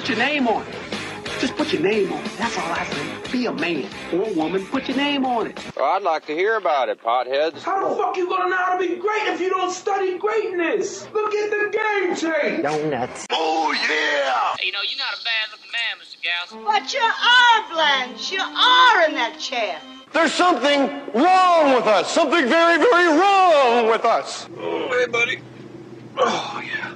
Put your name on it. Just put your name on it. That's all I say. Be a man or a woman. Put your name on it. Well, I'd like to hear about it, potheads. How the fuck you gonna know how to be great if you don't study greatness? Look at the game change. Donuts. Oh, yeah. Hey, you're not a bad-looking man, Mr. Gals. But you are, Blanche. You are in that chair. There's something wrong with us. Something very, very wrong with us. Oh, hey, buddy. Oh, yeah.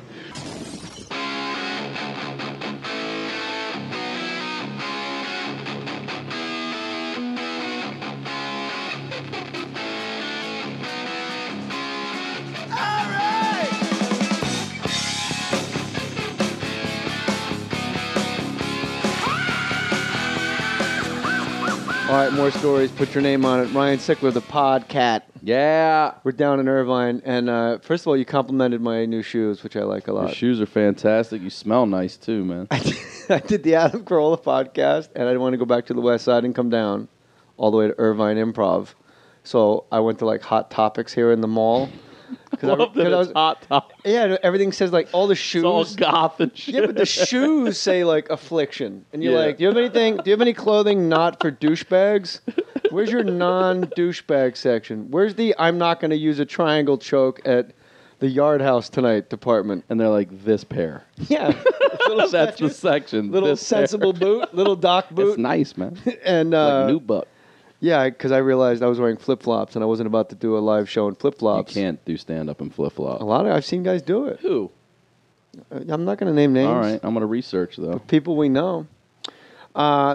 All right, Mohr Stories. Put your name on it. Ryan Sickler, the Podcat. Yeah. We're down in Irvine. And first of all, you complimented my new shoes, which I like a lot. Your shoes are fantastic. You smell nice, too, man. I did the Adam Carolla podcast, and I didn't want to go back to the west side and come down all the way to Irvine Improv. So I went to, like, Hot Topics here in the mall. Love that it's Hot Topics. Yeah, everything says, like, all the shoes. It's all goth and shit. Yeah, but the shoes say, like, affliction. And you're like, do you have any clothing not for douchebags? Where's your non-douchebag section? Where's the I'm not going to use a triangle choke at the Yard House tonight department? And they're like, this pair. Yeah. That's the section. Little sensible boot, little dock boot. It's nice, man. And like new buck. Yeah, because I realized I was wearing flip-flops and I wasn't about to do a live show in flip-flops. You can't do stand-up in flip-flops. I've seen guys do it. Who? I'm not going to name names. All right, I'm going to research, though. But people we know.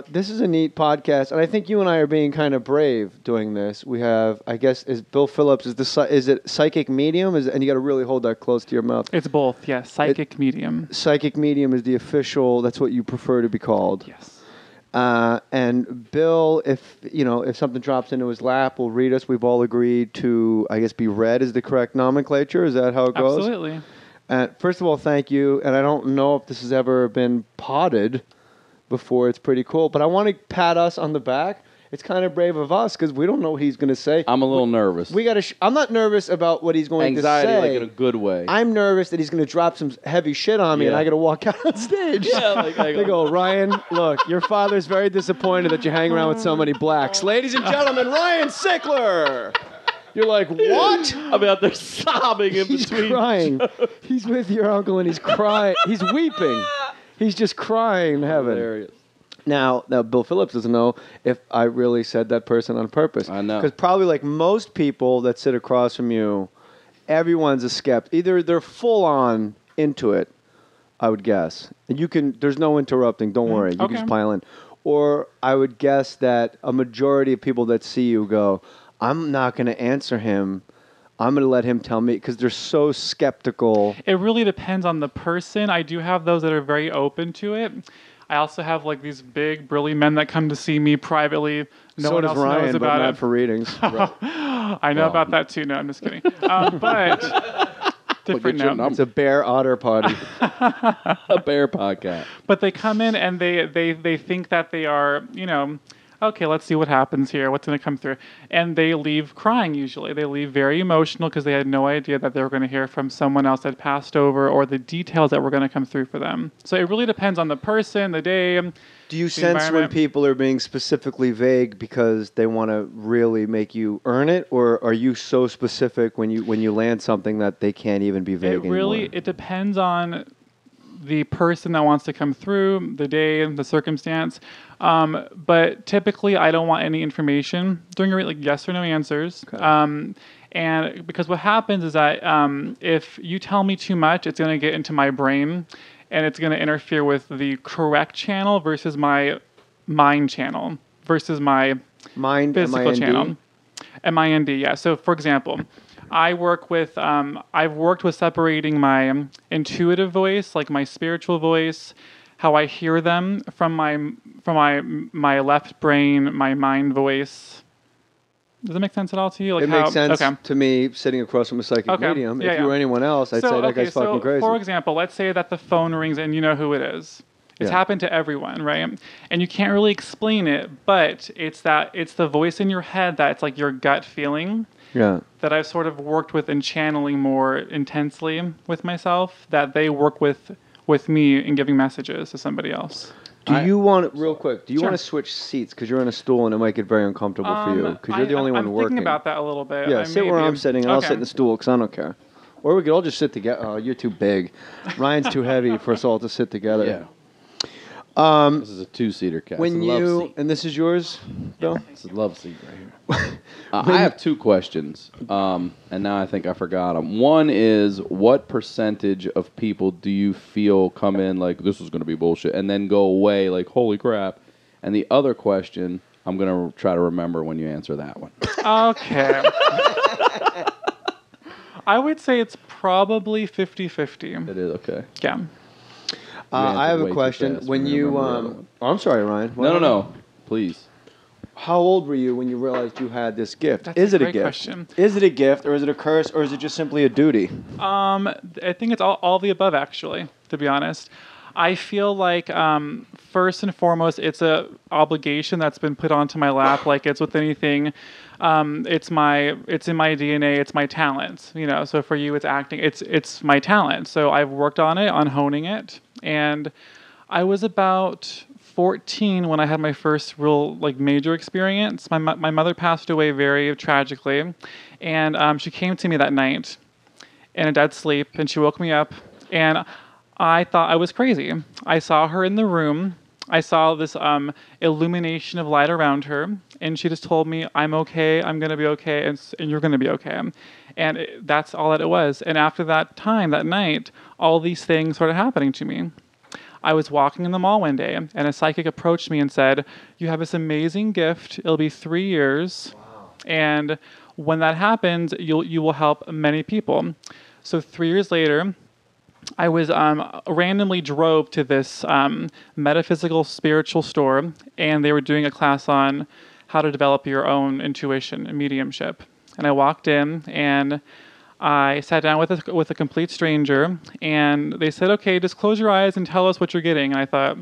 This is a neat podcast, and I think you and I are being kind of brave doing this. We have, I guess, is Bill Phillips, is it psychic medium? And you got to really hold that close to your mouth. It's both, yes. Psychic medium. Psychic medium is the official, that's what you prefer to be called. Yes. And Bill, if something drops into his lap, will read us. We've all agreed to, I guess, be read is the correct nomenclature. Is that how it goes? Absolutely. First of all, thank you. And I don't know if this has ever been potted before. It's pretty cool. But I want to pat us on the back. It's kind of brave of us because we don't know what he's going to say. I'm a little nervous. I'm not nervous about what he's going Anxiety, to say. like in a good way. I'm nervous that he's going to drop some heavy shit on me and I got to walk out on stage. Yeah, They go, Ryan, look, your father's very disappointed that you hang around with so many blacks. Ladies and gentlemen, Ryan Sickler. You're like, what? I'm out there sobbing in between. He's crying. He's with your uncle and he's crying. He's weeping. He's just crying in heaven. Hilarious. Now, Bill Phillips doesn't know if I really said that person on purpose. I know. Because probably like most people that sit across from you, everyone's a skeptic. Either they're full on into it, I would guess. And there's no interrupting. Don't worry. You can just pile in. Or I would guess that a majority of people that see you go, I'm not going to answer him. I'm going to let him tell me because they're so skeptical. It really depends on the person. I do have those that are very open to it. I also have like these big, burly men that come to see me privately. No one else Ryan, knows about but not it. for readings. I know about that too. No, I'm just kidding. But different note. It's a bear otter party. A bear podcast. But they come in and they think that they are, okay, let's see what happens here. What's going to come through? And they leave crying usually. They leave very emotional because they had no idea that they were going to hear from someone else that passed over or the details that were going to come through for them. So it really depends on the person, the day. Do you sense when people are being specifically vague because they want to really make you earn it? Or are you so specific when you land something that they can't even be vague anymore? It depends on the person that wants to come through, the day, the circumstance. But typically, I don't want any information during like yes or no answers. Okay. And because what happens is that if you tell me too much, it's going to get into my brain, and it's going to interfere with the correct channel versus my mind channel versus my physical channel. MIND, yeah. So, for example, I've worked with separating my intuitive voice, like my spiritual voice, how I hear them from my left brain, my mind voice. Does it make sense at all to you? Like it makes sense to me sitting across from a psychic medium. If you were anyone else, I'd say that guy's fucking crazy. For example, let's say that the phone rings and you know who it is. It's happened to everyone, right? And you can't really explain it, but it's the voice in your head that's like your gut feeling. Yeah. That I've sort of worked with and channeling more intensely with myself. That they work with with me and giving messages to somebody else. Do you want to switch seats because you're on a stool and it might get very uncomfortable for you because you're the only one working? I'm thinking about that a little bit. Yeah, sit where I'm sitting and I'll sit in the stool because I don't care. Or we could all just sit together. Oh, you're too big. Ryan's too heavy for us all to sit together. Yeah. This is a 2-seater cast. When you and this is yours, Bill? It's a love seat right here. I have 2 questions, and now I think I forgot them. One is, what percentage of people do you feel come in like, this is going to be bullshit, and then go away like, holy crap? And the other question, I'm going to try to remember when you answer that one. Okay. I would say it's probably 50-50. It is, okay. Yeah. I have a question. When you, I'm sorry, Ryan. No. Please. How old were you when you realized you had this gift? That's a gift? Question. Is it a gift, or is it a curse, or is it just simply a duty? I think it's all the above, actually, to be honest. I feel like, first and foremost, it's a obligation that's been put onto my lap, like it's with anything. It's in my DNA. It's my talent, So for you, it's acting. It's my talent. So I've worked on it, on honing it, and I was about 14 when I had my first real major experience. My mother passed away very tragically, and she came to me that night in a dead sleep, and she woke me up, and I thought I was crazy. I saw her in the room. I saw this illumination of light around her, and she just told me, I'm okay, I'm going to be okay, and you're going to be okay. And that's all that it was. And after that time, that night, all these things started happening to me. I was walking in the mall one day, and a psychic approached me and said, you have this amazing gift. It'll be 3 years. Wow. And when that happens, you will help many people. So 3 years later, I was randomly drove to this metaphysical spiritual store, and they were doing a class on how to develop your own intuition and mediumship. And I walked in, and I sat down with a complete stranger, and they said, okay, just close your eyes and tell us what you're getting. And I thought,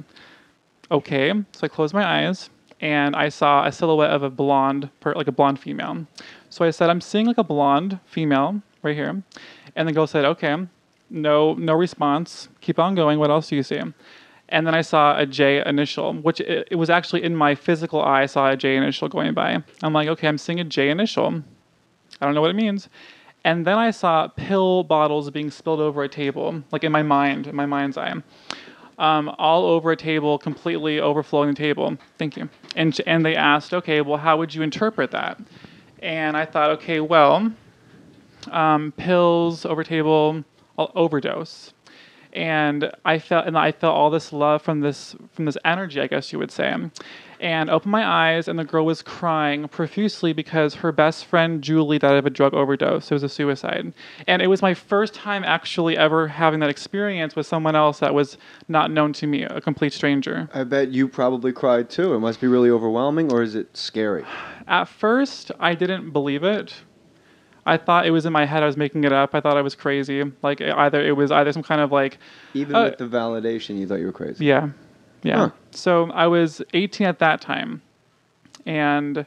okay. So I closed my eyes, and I saw a silhouette of a blonde female. So I said, I'm seeing like a blonde female right here. And the girl said, okay. No response. Keep on going. What else do you see? And then I saw a J initial, which it was actually in my physical eye. I saw a J initial going by. I'm like, okay, I'm seeing a J initial. I don't know what it means. And then I saw pill bottles being spilled over a table, like in my mind's eye, all over a table, completely overflowing the table. Thank you. And they asked, okay, well, how would you interpret that? And I thought, okay, well, pills over table. Overdose, and I felt all this love from this energy, I guess you would say, and opened my eyes, and the girl was crying profusely because her best friend Julie died of a drug overdose. It was a suicide, and it was my first time actually ever having that experience with someone else that was not known to me, a complete stranger. I bet you probably cried too. It must be really overwhelming, or is it scary? At first, I didn't believe it. I thought it was in my head. I was making it up. I thought I was crazy. Like it was either some kind of Even with the validation, you thought you were crazy. Yeah. Huh. So I was 18 at that time, and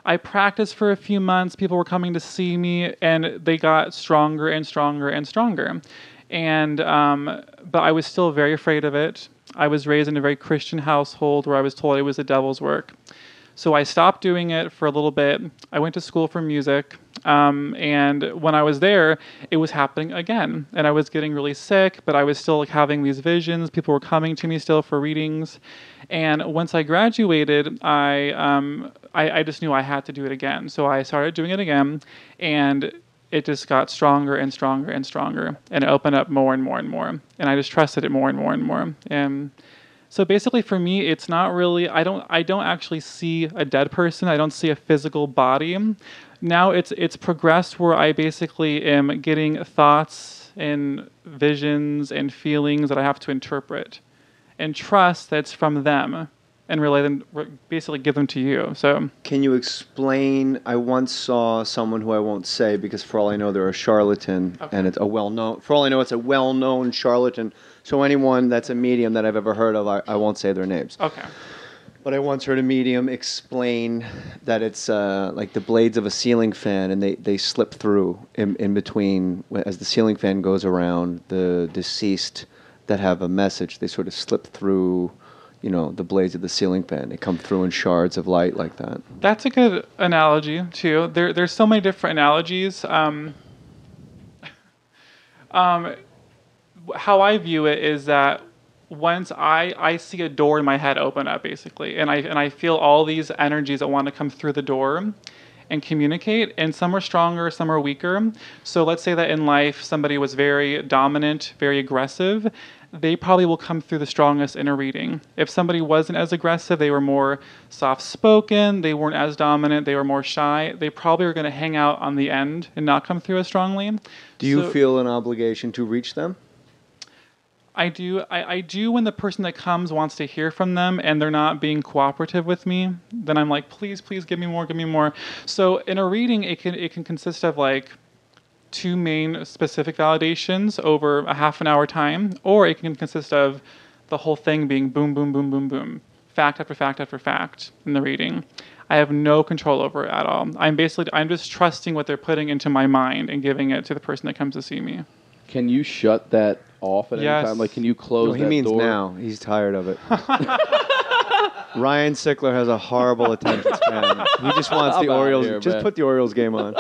I practiced for a few months. People were coming to see me, and they got stronger and stronger and stronger. And but I was still very afraid of it. I was raised in a very Christian household where I was told it was the devil's work. So I stopped doing it for a little bit. I went to school for music. And when I was there, it was happening again. And I was getting really sick, but I was still having these visions. People were coming to me still for readings. And once I graduated, I just knew I had to do it again. So I started doing it again, and it just got stronger and stronger and stronger. And it opened up more and more and more. And I just trusted it more and more and more. And so basically for me, it's not really, I don't actually see a dead person. I don't see a physical body. Now it's progressed where I basically am getting thoughts and visions and feelings that I have to interpret and trust that it's from them and relay them, basically give them to you. So can you explain? I once saw someone who I won't say because for all I know they're a charlatan, okay. And it's a well-known charlatan. So anyone that's a medium that I've ever heard of, I won't say their names. Okay. But I once heard a medium explain that it's like the blades of a ceiling fan, and they slip through in between as the ceiling fan goes around the deceased. that have a message. They sort of slip through, the blades of the ceiling fan. They come through in shards of light like that. That's a good analogy too. There's so many different analogies. How I view it is that once I see a door in my head open up, basically, and I feel all these energies that want to come through the door and communicate, and some are stronger, some are weaker. So let's say that in life somebody was very dominant, very aggressive, they probably will come through the strongest in a reading. If somebody wasn't as aggressive, they were more soft-spoken, they weren't as dominant, they were more shy, they probably are going to hang out on the end and not come through as strongly. Do you feel an obligation to reach them? I do. I do when the person that comes wants to hear from them and they're not being cooperative with me. Then I'm like, please, give me more, give me more. So in a reading, it can consist of like 2 main specific validations over a half an hour time, or it can consist of the whole thing being boom, boom, boom, boom, boom, fact after fact after fact in the reading. I have no control over it at all. I'm just trusting what they're putting into my mind and giving it to the person that comes to see me. Can you shut that off at any time? Like, can you close that door? He means now. He's tired of it. Ryan Sickler has a horrible attention span. He just wants the Orioles. Just put the Orioles game on.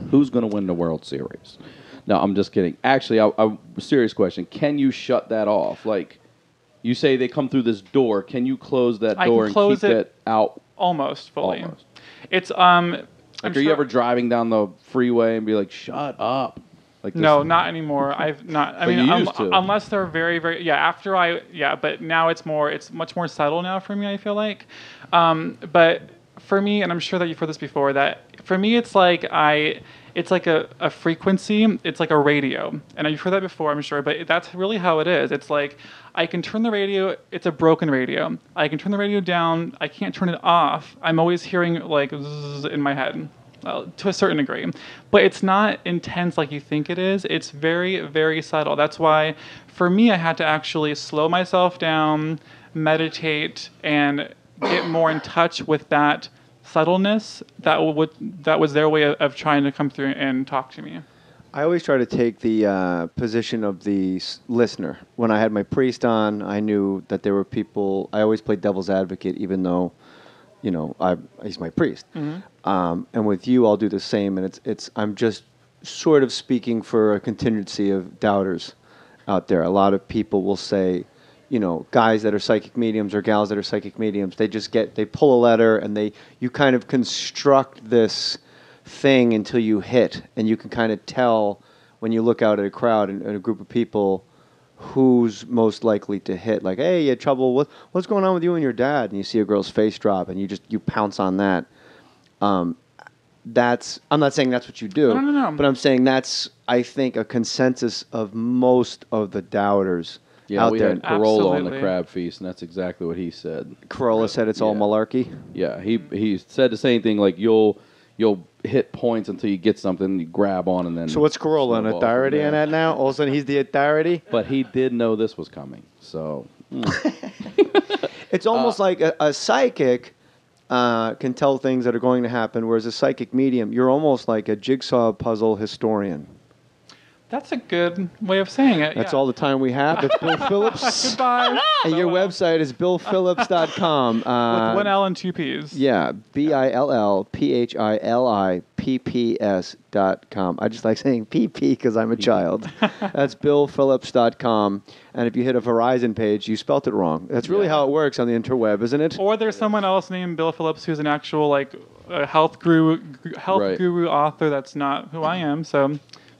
Who's going to win the World Series? No, I'm just kidding. Actually, a serious question. Can you shut that off? Like, you say they come through this door. Can you close that door and keep that out? Almost fully. Almost. It's Like, are you ever driving down the freeway and be like, shut up? Like no, not anymore. I've not. I mean, unless they're very, very. Yeah, but now it's much more subtle now for me. I feel like, but for me, and I'm sure that you've heard this before. That for me, it's like a frequency. It's like a radio, and you've heard that before, I'm sure. But that's really how it is. It's like I can turn the radio. It's a broken radio. I can turn the radio down. I can't turn it off. I'm always hearing like zzz in my head. To a certain degree, but it's not intense like you think it is. It's very, very subtle. That's why, for me, I had to actually slow myself down, meditate, and get more in touch with that subtleness that was their way of trying to come through and talk to me. I always try to take the position of the listener. When I had my priest on, I knew that there were people. I always played devil's advocate, even though, he's my priest. Mm-hmm. And with you, I'll do the same. And I'm just sort of speaking for a contingency of doubters out there. A lot of people will say, guys that are psychic mediums or gals that are psychic mediums, they pull a letter and you kind of construct this thing until you hit. And you can kind of tell when you look out at a crowd and a group of people who's most likely to hit. Like, hey, you had trouble. What's going on with you and your dad? And you see a girl's face drop and you pounce on that. I'm not saying that's what you do, no. But I'm saying that's, I think, a consensus of most of the doubters out there. Yeah, we had Corolla on the Crabfeast, and that's exactly what he said. Corolla said it's all malarkey? Yeah, he said the same thing, like you'll hit points until you get something, you grab on, and then... So what's Corolla, an authority on that now? All of a sudden he's the authority? But he did know this was coming, so... It's almost like a psychic... can tell things that are going to happen, whereas a psychic medium, you're almost like a jigsaw puzzle historian. That's a good way of saying it. That's all the time we have. It's Bill Phillips. Goodbye. And your website is billphillips.com. With 1 L and 2 P's. Yeah, BILLPHILIPPS.com. I just like saying PP because I'm a child. That's billphillips.com. And if you hit a Verizon page, you spelt it wrong. That's really how it works on the interweb, isn't it? Or there's someone else named Bill Phillips who's an actual health guru author. That's not who I am. So...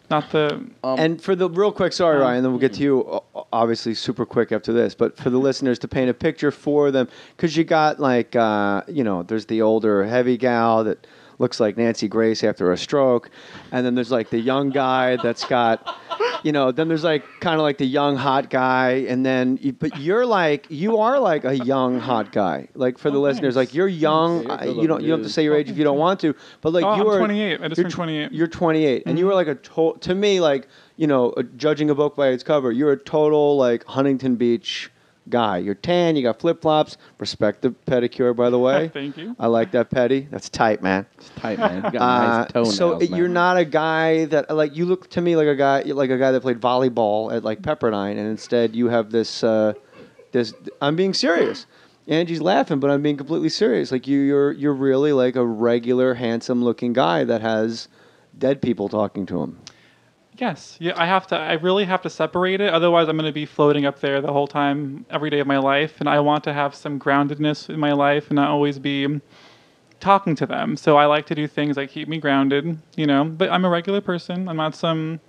Not the... and for the real quick, sorry, Ryan, then we'll get to you, obviously, super quick after this, but for the listeners to paint a picture for them, because you got, there's the older heavy gal that looks like Nancy Grace after a stroke, and then there's, the young guy that's got, then there's, kind of the young hot guy, and then, but you are a young hot guy. For the listeners, you're young, you don't have to say your age if you don't want to, but, you are... I'm 28. I just turned 28. You're 28, and you were, to me, judging a book by its cover, you're a total, Huntington Beach guy. You're tan, you got flip-flops. Respect the pedicure, by the way. Thank you. I like that pedi. That's tight, man. It's tight, man. You got nice toenails, so man. you're not a guy that like you look to me like a guy that played volleyball at like Pepperdine, and instead you have this. I'm being serious. Angie's laughing, but I'm being completely serious. Like you're really like a regular, handsome-looking guy that has dead people talking to him. Yes. Yeah, I really have to separate it. Otherwise, I'm going to be floating up there the whole time, every day of my life. And I want to have some groundedness in my life and not always be talking to them. So I like to do things that keep me grounded, But I'm a regular person. I'm not some